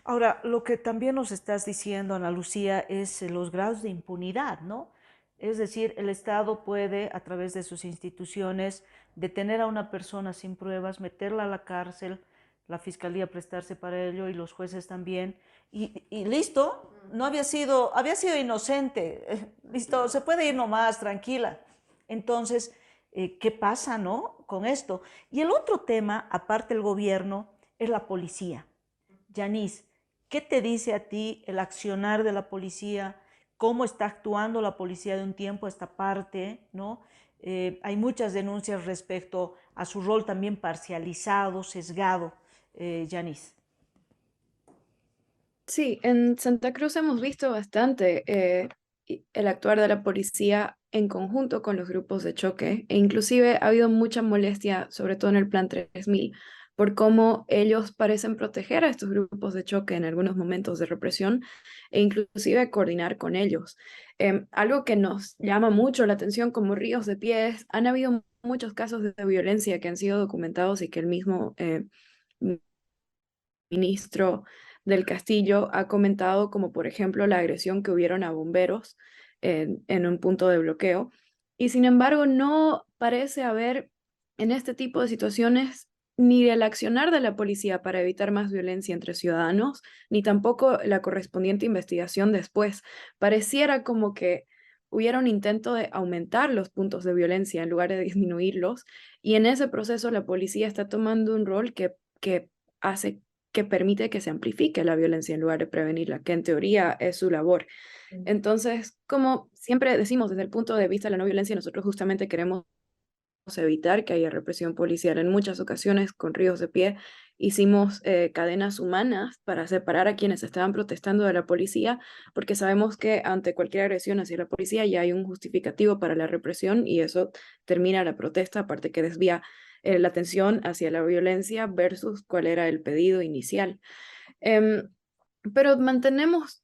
Ahora, lo que también nos estás diciendo, Ana Lucía, es los grados de impunidad, ¿no? Es decir, el Estado puede, a través de sus instituciones, detener a una persona sin pruebas, meterla a la cárcel, la fiscalía prestarse para ello y los jueces también, y listo, no había sido inocente, listo, se puede ir nomás, tranquila. Entonces, ¿qué pasa, no? Con esto. Y el otro tema, aparte del gobierno, es la policía. Yanis, ¿qué te dice a ti el accionar de la policía? ¿Cómo está actuando la policía de un tiempo a esta parte? ¿No? Hay muchas denuncias respecto a su rol también parcializado, sesgado. Yanis. Sí, en Santa Cruz hemos visto bastante el actuar de la policía en conjunto con los grupos de choque e inclusive ha habido mucha molestia, sobre todo en el Plan 3000, por cómo ellos parecen proteger a estos grupos de choque en algunos momentos de represión e inclusive coordinar con ellos. Algo que nos llama mucho la atención como ríos de pies, han habido muchos casos de violencia que han sido documentados y que el mismo ministro del Castillo ha comentado, como por ejemplo la agresión que hubieron a bomberos en un punto de bloqueo. Y sin embargo, no parece haber en este tipo de situaciones ni el accionar de la policía para evitar más violencia entre ciudadanos, ni tampoco la correspondiente investigación después. Pareciera como que hubiera un intento de aumentar los puntos de violencia en lugar de disminuirlos, y en ese proceso la policía está tomando un rol que hace que permite que se amplifique la violencia en lugar de prevenirla, que en teoría es su labor. Entonces, como siempre decimos desde el punto de vista de la no violencia, nosotros justamente queremos evitar que haya represión policial. En muchas ocasiones, con ríos de pie, hicimos cadenas humanas para separar a quienes estaban protestando de la policía, porque sabemos que ante cualquier agresión hacia la policía ya hay un justificativo para la represión y eso termina la protesta, aparte que desvía la atención hacia la violencia versus cuál era el pedido inicial. Em, pero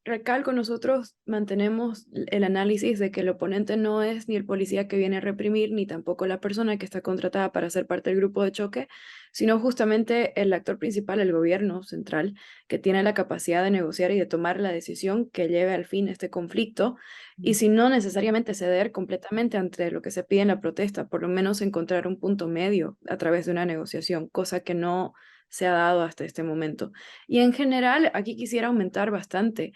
recalco nosotros, mantenemos el análisis de que el oponente no es ni el policía que viene a reprimir, ni tampoco la persona que está contratada para ser parte del grupo de choque, sino justamente el actor principal, el gobierno central, que tiene la capacidad de negociar y de tomar la decisión que lleve al fin este conflicto, y si no necesariamente ceder completamente ante lo que se pide en la protesta, por lo menos encontrar un punto medio a través de una negociación, cosa que no se ha dado hasta este momento. Y en general, aquí quisiera aumentar bastante.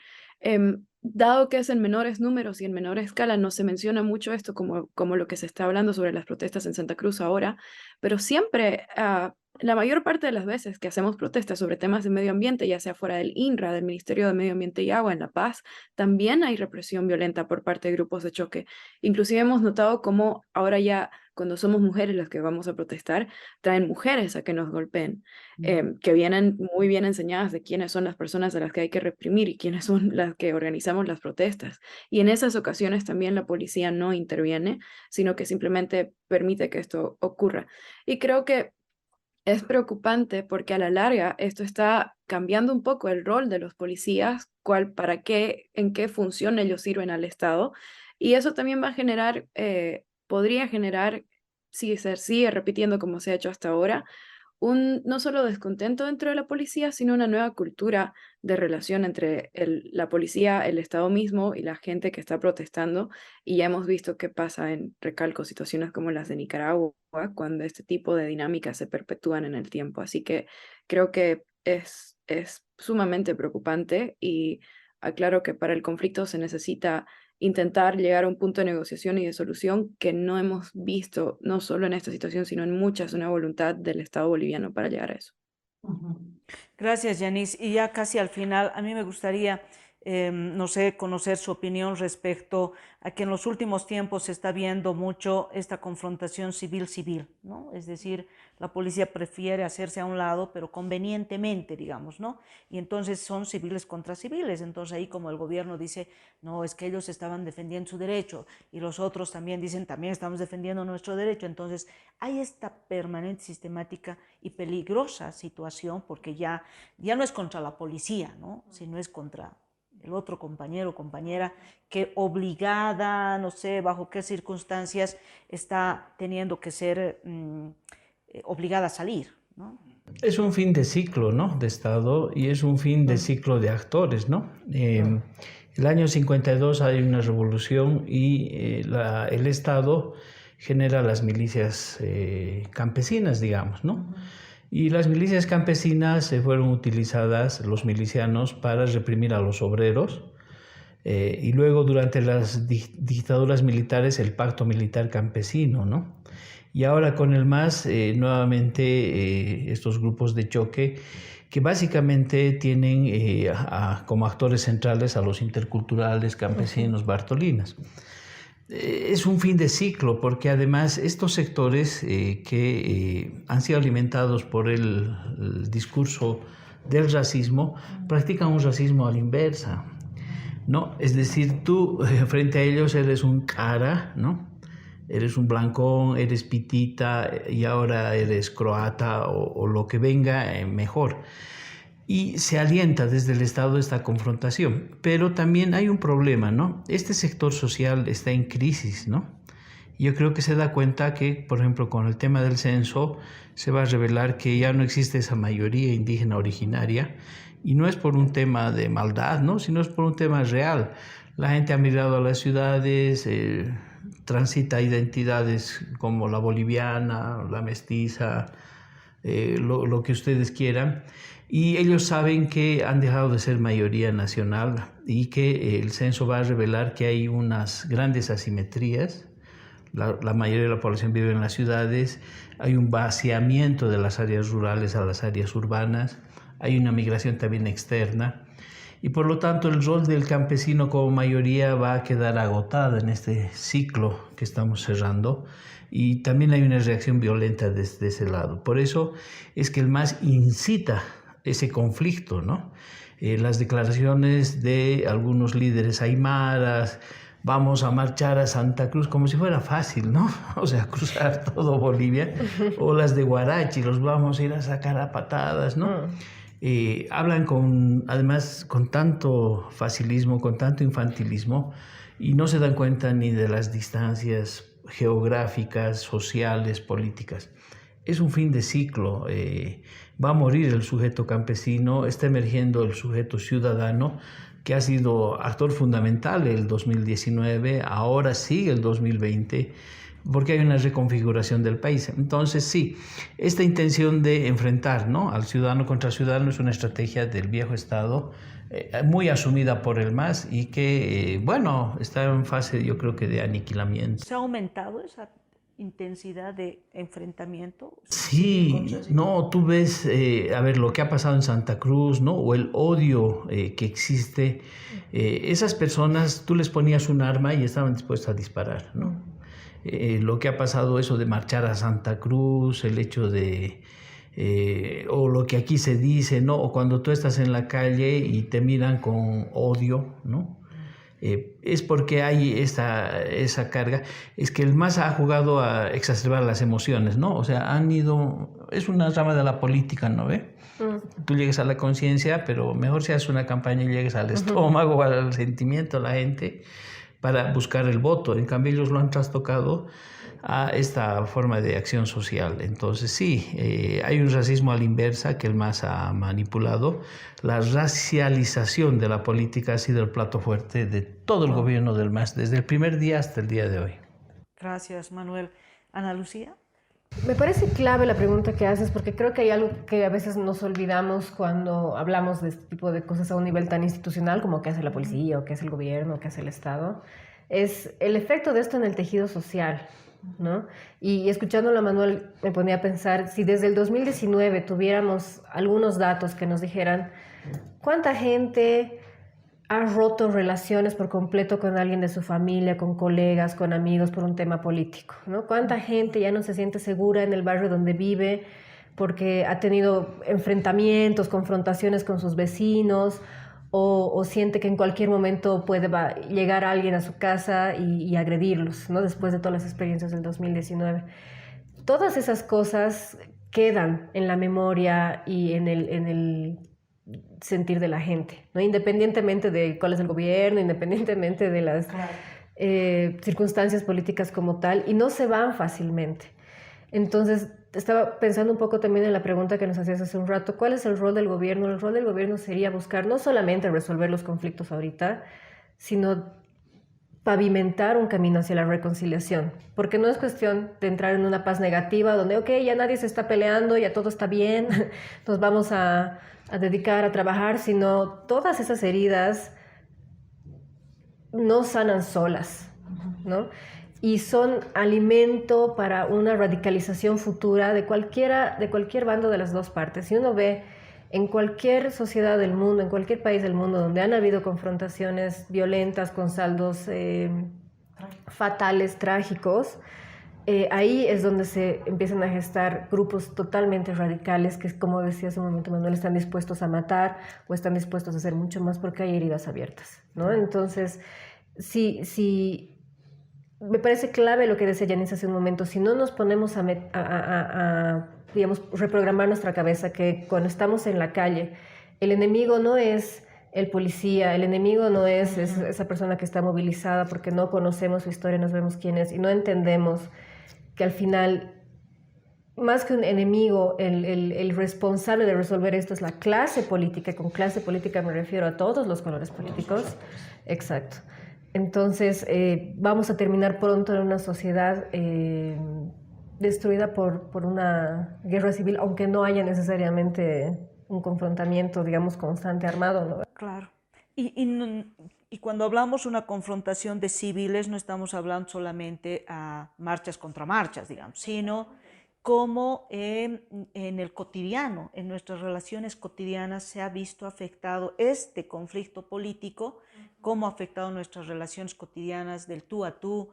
Dado que es en menores números y en menor escala, no se menciona mucho esto como lo que se está hablando sobre las protestas en Santa Cruz ahora, pero siempre, la mayor parte de las veces que hacemos protestas sobre temas de medio ambiente, ya sea fuera del INRA, del Ministerio de Medio Ambiente y Agua, en La Paz, también hay represión violenta por parte de grupos de choque. Inclusive hemos notado cómo ahora ya, cuando somos mujeres las que vamos a protestar, traen mujeres a que nos golpeen, que vienen muy bien enseñadas de quiénes son las personas a las que hay que reprimir y quiénes son las que organizamos las protestas. Y en esas ocasiones también la policía no interviene, sino que simplemente permite que esto ocurra. Y creo que es preocupante porque a la larga esto está cambiando un poco el rol de los policías, para qué, en qué función ellos sirven al Estado. Y eso también va a generar, podría generar, si se sigue repitiendo como se ha hecho hasta ahora, no solo descontento dentro de la policía, sino una nueva cultura de relación entre la policía, el Estado mismo y la gente que está protestando. Y ya hemos visto qué pasa en, recalco, situaciones como las de Nicaragua, cuando este tipo de dinámicas se perpetúan en el tiempo. Así que creo que es sumamente preocupante y aclaro que para el conflicto se necesita intentar llegar a un punto de negociación y de solución que no hemos visto, no solo en esta situación, sino en muchas, una voluntad del Estado boliviano para llegar a eso. Gracias, Yanis. Y ya casi al final, a mí me gustaría no sé, conocer su opinión respecto a que en los últimos tiempos se está viendo mucho esta confrontación civil-civil, ¿no? Es decir, la policía prefiere hacerse a un lado, pero convenientemente, digamos, ¿no? Y entonces son civiles contra civiles. Entonces ahí como el gobierno dice, no, es que ellos estaban defendiendo su derecho, y los otros también dicen, también estamos defendiendo nuestro derecho. Entonces hay esta permanente, sistemática y peligrosa situación, porque ya no es contra la policía, ¿no? Sino es contra el otro compañero o compañera que obligada, no sé bajo qué circunstancias, está teniendo que ser obligada a salir, ¿no? Es un fin de ciclo, ¿no? De Estado, y es un fin de ciclo de actores, ¿no? El año 52 hay una revolución y el Estado genera las milicias campesinas, digamos, ¿no? Y las milicias campesinas se fueron utilizadas, los milicianos, para reprimir a los obreros. Y luego, durante las dictaduras militares, el pacto militar campesino, ¿no? Y ahora con el MAS, nuevamente estos grupos de choque que básicamente tienen como actores centrales a los interculturales, campesinos, bartolinas. Es un fin de ciclo, porque además estos sectores que han sido alimentados por el discurso del racismo practican un racismo a la inversa, ¿no? Es decir, tú frente a ellos eres un cara, ¿no? Eres un blancón, eres pitita y ahora eres croata o lo que venga mejor. Y se alienta desde el Estado esta confrontación. Pero también hay un problema, ¿no? Este sector social está en crisis, ¿no? Yo creo que se da cuenta que, por ejemplo, con el tema del censo, se va a revelar que ya no existe esa mayoría indígena originaria, y no es por un tema de maldad, ¿no? Sino es por un tema real. La gente ha migrado a las ciudades, transita identidades como la boliviana, la mestiza, lo que ustedes quieran, y ellos saben que han dejado de ser mayoría nacional y que el censo va a revelar que hay unas grandes asimetrías. La mayoría de la población vive en las ciudades, hay un vaciamiento de las áreas rurales a las áreas urbanas, hay una migración también externa, y por lo tanto el rol del campesino como mayoría va a quedar agotado en este ciclo que estamos cerrando, y también hay una reacción violenta desde ese lado. Por eso es que el MAS incita ese conflicto, ¿no? Las declaraciones de algunos líderes aymaras, vamos a marchar a Santa Cruz, como si fuera fácil, ¿no? O sea, cruzar todo Bolivia, o las de Huarachi, los vamos a ir a sacar a patadas, ¿no? Hablan además con tanto facilismo, con tanto infantilismo, y no se dan cuenta ni de las distancias geográficas, sociales, políticas. Es un fin de ciclo. Va a morir el sujeto campesino, está emergiendo el sujeto ciudadano, que ha sido actor fundamental el 2019, ahora sigue el 2020, porque hay una reconfiguración del país. Entonces, sí, esta intención de enfrentar, ¿no?, al ciudadano contra ciudadano es una estrategia del viejo Estado, muy asumida por el MAS, y que, bueno, está en fase, yo creo que de aniquilamiento. ¿Se ha aumentado esa intensidad de enfrentamiento? Sí, no, tú ves, a ver, lo que ha pasado en Santa Cruz, ¿no? O el odio que existe. Esas personas, tú les ponías un arma y estaban dispuestos a disparar, ¿no? Lo que ha pasado, eso de marchar a Santa Cruz, el hecho de, o lo que aquí se dice, ¿no? O cuando tú estás en la calle y te miran con odio, ¿no? Es porque hay esa carga. Es que el MAS ha jugado a exacerbar las emociones, ¿no? O sea, es una rama de la política, ¿no ve? Tú llegues a la conciencia, pero mejor si haces una campaña y llegues al estómago, al sentimiento de la gente, para buscar el voto. En cambio, ellos lo han trastocado a esta forma de acción social. Entonces, sí, hay un racismo a la inversa que el MAS ha manipulado. La racialización de la política ha sido el plato fuerte de todo el gobierno del MAS, desde el primer día hasta el día de hoy. Gracias, Manuel. Ana Lucía. Me parece clave la pregunta que haces, porque creo que hay algo que a veces nos olvidamos cuando hablamos de este tipo de cosas a un nivel tan institucional como qué hace la policía, o qué hace el gobierno, o qué hace el Estado. Es el efecto de esto en el tejido social, ¿no? Y escuchándolo a Manuel me ponía a pensar, si desde el 2019 tuviéramos algunos datos que nos dijeran cuánta gente ha roto relaciones por completo con alguien de su familia, con colegas, con amigos por un tema político, ¿no? ¿Cuánta gente ya no se siente segura en el barrio donde vive porque ha tenido enfrentamientos, confrontaciones con sus vecinos o siente que en cualquier momento puede llegar alguien a su casa y agredirlos, ¿no? Después de todas las experiencias del 2019. Todas esas cosas quedan en la memoria y en el sentir de la gente, ¿no? Independientemente de cuál es el gobierno, independientemente de las circunstancias políticas como tal, y no se van fácilmente. Entonces, estaba pensando un poco también en la pregunta que nos hacías hace un rato, ¿cuál es el rol del gobierno? El rol del gobierno sería buscar no solamente resolver los conflictos ahorita, sino pavimentar un camino hacia la reconciliación, porque no es cuestión de entrar en una paz negativa donde, ok, ya nadie se está peleando, ya todo está bien, nos vamos a dedicar a trabajar, sino todas esas heridas no sanan solas, ¿no? Y son alimento para una radicalización futura de cualquier bando de las dos partes. Si uno ve en cualquier sociedad del mundo, en cualquier país del mundo donde han habido confrontaciones violentas con saldos fatales, trágicos, ahí es donde se empiezan a gestar grupos totalmente radicales que, como decía hace un momento Manuel, están dispuestos a matar o están dispuestos a hacer mucho más porque hay heridas abiertas, ¿no? Entonces, si me parece clave lo que decía Janice hace un momento, si no nos ponemos digamos, reprogramar nuestra cabeza que cuando estamos en la calle, el enemigo no es el policía, el enemigo no es esa persona que está movilizada porque no conocemos su historia, no sabemos quién es y no entendemos que al final, más que un enemigo, el responsable de resolver esto es la clase política, y con clase política me refiero a todos los colores políticos. Exacto. Entonces, vamos a terminar pronto en una sociedad destruida por una guerra civil, aunque no haya necesariamente un confrontamiento, digamos, constante armado, ¿no? Claro. Y cuando hablamos de una confrontación de civiles, no estamos hablando solamente a marchas contra marchas, digamos, sino cómo en el cotidiano, en nuestras relaciones cotidianas, se ha visto afectado este conflicto político, cómo ha afectado nuestras relaciones cotidianas del tú a tú,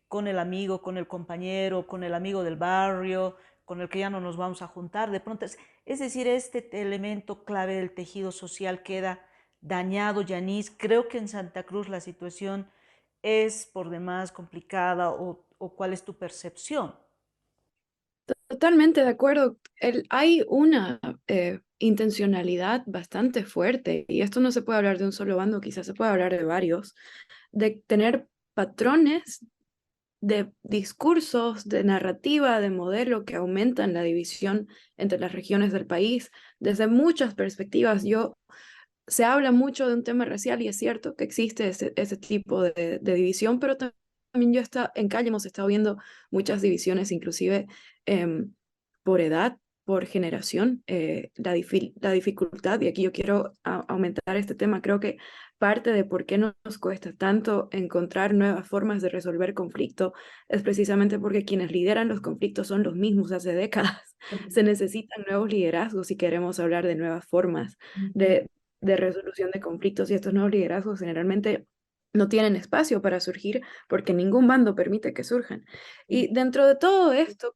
con el amigo, con el compañero, con el amigo del barrio, con el que ya no nos vamos a juntar. De pronto, es decir, este elemento clave del tejido social queda dañado, Yanis. Creo que en Santa Cruz la situación es por demás complicada o ¿cuál es tu percepción? Totalmente de acuerdo. Hay una intencionalidad bastante fuerte, y esto no se puede hablar de un solo bando, quizás se puede hablar de varios, de tener patrones de discursos, de narrativa, de modelo que aumentan la división entre las regiones del país desde muchas perspectivas. Se habla mucho de un tema racial y es cierto que existe ese tipo de división, pero también en calle hemos estado viendo muchas divisiones, inclusive por edad, por generación, la dificultad, y aquí yo quiero aumentar este tema, creo que parte de por qué nos cuesta tanto encontrar nuevas formas de resolver conflicto es precisamente porque quienes lideran los conflictos son los mismos hace décadas. Se necesitan nuevos liderazgos si queremos hablar de nuevas formas de resolución de conflictos, y estos nuevos liderazgos generalmente no tienen espacio para surgir porque ningún bando permite que surjan. Y dentro de todo esto,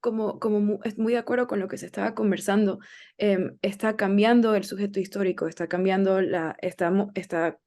es muy de acuerdo con lo que se estaba conversando, está cambiando el sujeto histórico, está cambiando está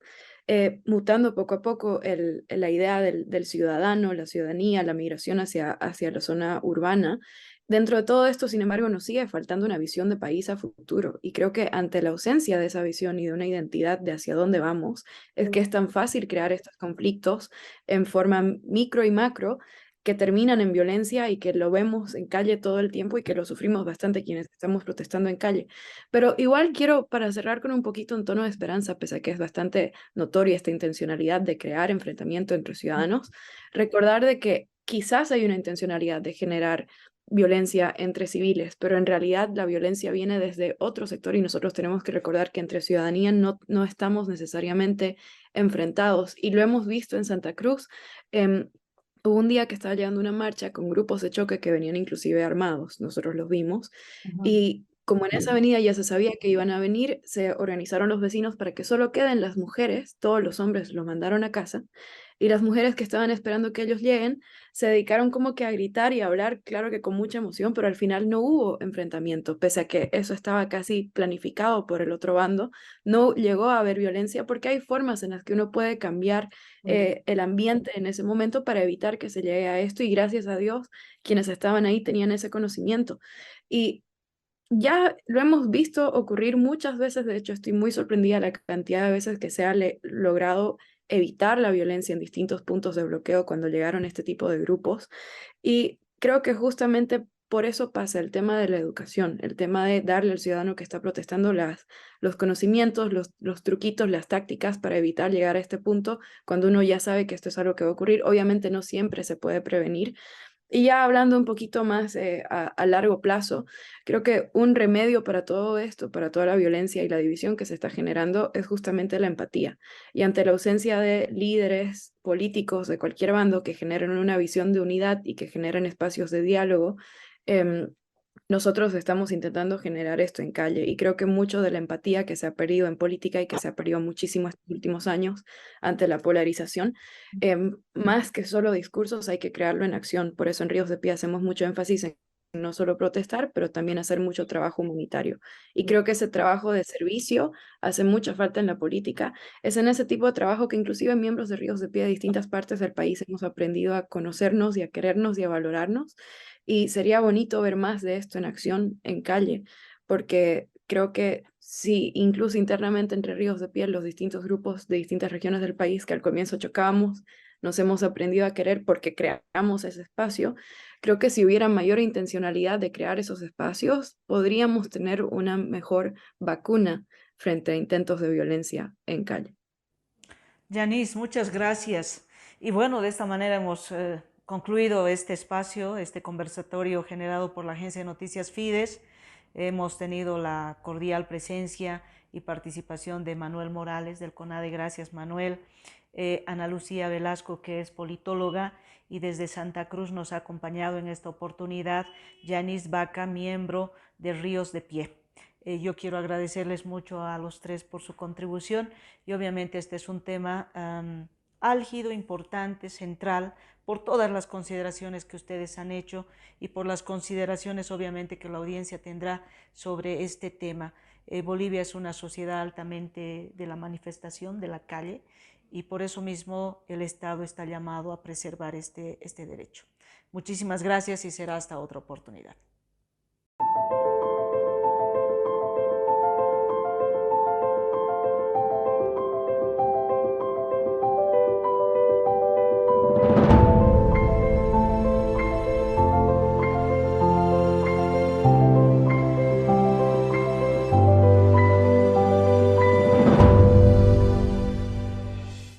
mutando poco a poco la idea del ciudadano, la ciudadanía, la migración hacia la zona urbana. Dentro de todo esto, sin embargo, nos sigue faltando una visión de país a futuro, y creo que ante la ausencia de esa visión y de una identidad de hacia dónde vamos, es que es tan fácil crear estos conflictos en forma micro y macro que terminan en violencia y que lo vemos en calle todo el tiempo y que lo sufrimos bastante quienes estamos protestando en calle. Pero igual quiero, para cerrar con un poquito un tono de esperanza, pese a que es bastante notoria esta intencionalidad de crear enfrentamiento entre ciudadanos, recordar de que quizás hay una intencionalidad de generar violencia entre civiles, pero en realidad la violencia viene desde otro sector y nosotros tenemos que recordar que entre ciudadanía no estamos necesariamente enfrentados, y lo hemos visto en Santa Cruz. Hubo un día que estaba llegando una marcha con grupos de choque que venían inclusive armados, nosotros los vimos, y como en esa avenida ya se sabía que iban a venir, se organizaron los vecinos para que solo queden las mujeres, todos los hombres los mandaron a casa, y las mujeres que estaban esperando que ellos lleguen se dedicaron como que a gritar y a hablar, claro que con mucha emoción, pero al final no hubo enfrentamiento, pese a que eso estaba casi planificado por el otro bando, no llegó a haber violencia porque hay formas en las que uno puede cambiar el ambiente en ese momento para evitar que se llegue a esto, y gracias a Dios quienes estaban ahí tenían ese conocimiento. Y ya lo hemos visto ocurrir muchas veces, de hecho estoy muy sorprendida la cantidad de veces que se ha logrado evitar la violencia en distintos puntos de bloqueo cuando llegaron este tipo de grupos. Y creo que justamente por eso pasa el tema de la educación, el tema de darle al ciudadano que está protestando los conocimientos, los truquitos, las tácticas para evitar llegar a este punto cuando uno ya sabe que esto es algo que va a ocurrir. Obviamente no siempre se puede prevenir, y ya hablando un poquito más a largo plazo, creo que un remedio para todo esto, para toda la violencia y la división que se está generando, es justamente la empatía. Y ante la ausencia de líderes políticos de cualquier bando que generen una visión de unidad y que generen espacios de diálogo, em, nosotros estamos intentando generar esto en calle, y creo que mucho de la empatía que se ha perdido en política y que se ha perdido muchísimo estos últimos años ante la polarización, más que solo discursos, hay que crearlo en acción. Por eso en Ríos de Pie hacemos mucho énfasis en no solo protestar, pero también hacer mucho trabajo humanitario. Y creo que ese trabajo de servicio hace mucha falta en la política. Es en ese tipo de trabajo que inclusive miembros de Ríos de Pie de distintas partes del país hemos aprendido a conocernos y a querernos y a valorarnos. Y sería bonito ver más de esto en acción, en calle, porque creo que sí, incluso internamente entre Ríos de Piel, los distintos grupos de distintas regiones del país que al comienzo chocábamos, nos hemos aprendido a querer porque creamos ese espacio. Creo que si hubiera mayor intencionalidad de crear esos espacios, podríamos tener una mejor vacuna frente a intentos de violencia en calle. Yanis, muchas gracias. Y bueno, de esta manera hemos concluido este espacio, este conversatorio generado por la Agencia de Noticias Fides. Hemos tenido la cordial presencia y participación de Manuel Morales del CONADE. Gracias, Manuel. Ana Lucía Velasco, que es politóloga, y desde Santa Cruz nos ha acompañado en esta oportunidad Yanis Vaca, miembro de Ríos de Pie. Yo quiero agradecerles mucho a los tres por su contribución, y obviamente este es un tema álgido, importante, central, por todas las consideraciones que ustedes han hecho y por las consideraciones obviamente que la audiencia tendrá sobre este tema. Bolivia es una sociedad altamente de la manifestación, de la calle, y por eso mismo el Estado está llamado a preservar este derecho. Muchísimas gracias y será hasta otra oportunidad.